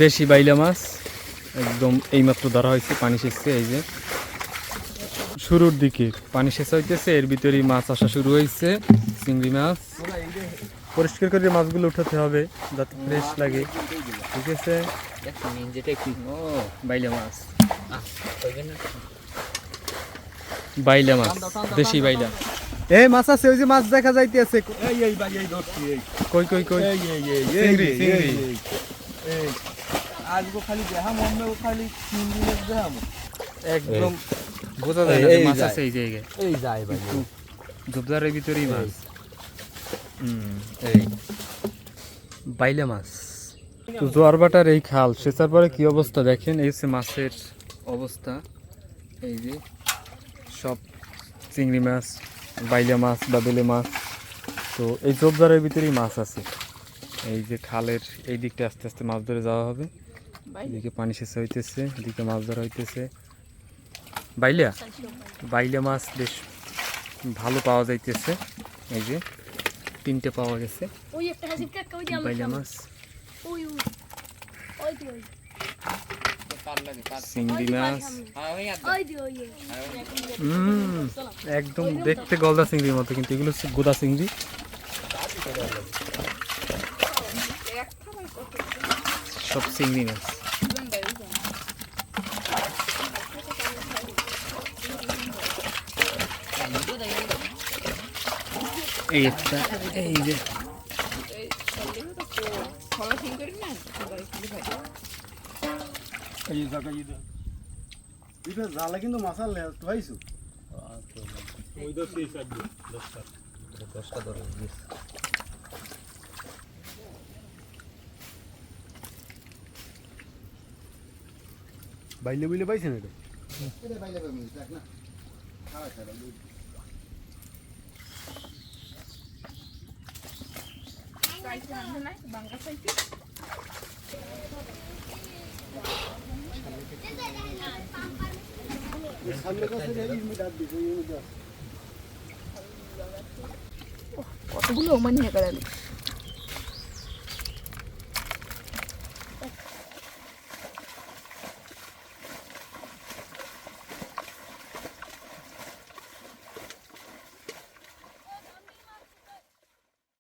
দেশি বাইলা মাছ একদম এইমাত্র ধরা হয়েছে, পানি সেচছে। এই যে শুরুর দিকে পানি সেচ হইতেছে, এর ভিতরেই মাছ আসা শুরু হয়েছে। চিংড়ি মাছ পরিষ্কার করে মাছগুলো উঠাতে হবে যাতে ফ্রেশ লাগে। ঠিক আছে, ও বাইলা মাছ, বাইলা মাছ, দেশি বাইলা। এই মাছ আছে, ওই যে মাছ দেখা যাইতেছে। কই কই কই? চিংড়ি চিংড়ি। আজগো খালি দেখাম, অন্য খালি চিংড়ি মাছ দেখাম। একদম বোঝা যায় না যে মাছ আছে এই জায়গায়। এই যায় ভাই, ঝোপঝাড়ের ভিতরেই মাছ। এই বাইলা মাছ। তো জোয়ারবাটার এই খাল সেচার পরে কি অবস্থা দেখেন। এই হচ্ছে মাছের অবস্থা। এই যে সব চিংড়ি মাছ, বাইলা মাছ বা বেলে মাছ। তো এই ঝোপঝাড়ের ভিতরেই মাছ আছে। এই যে খালের এই দিকটা আস্তে আস্তে মাছ ধরে যাওয়া হবে। এদিকে পানি সেচা হইতেছে, এদিকে মাছ ধরা হইতেছে। বাইলা বাইলা মাছ বেশ ভালো পাওয়া যাইতেছে। এই যে 3টে পাওয়া গেছে বাইলা মাছ। চিংড়ি মাছ একদম দেখতে গলদা চিংড়ির মতো, কিন্তু এগুলো হচ্ছে গোদা চিংড়ি। সব চিংড়ি মাছ। এই একটা, এই যে জালে কিন্তু মাছাল পাইছো। বাইলে বুইলে পাইছেন এটা? কতগুলো মানে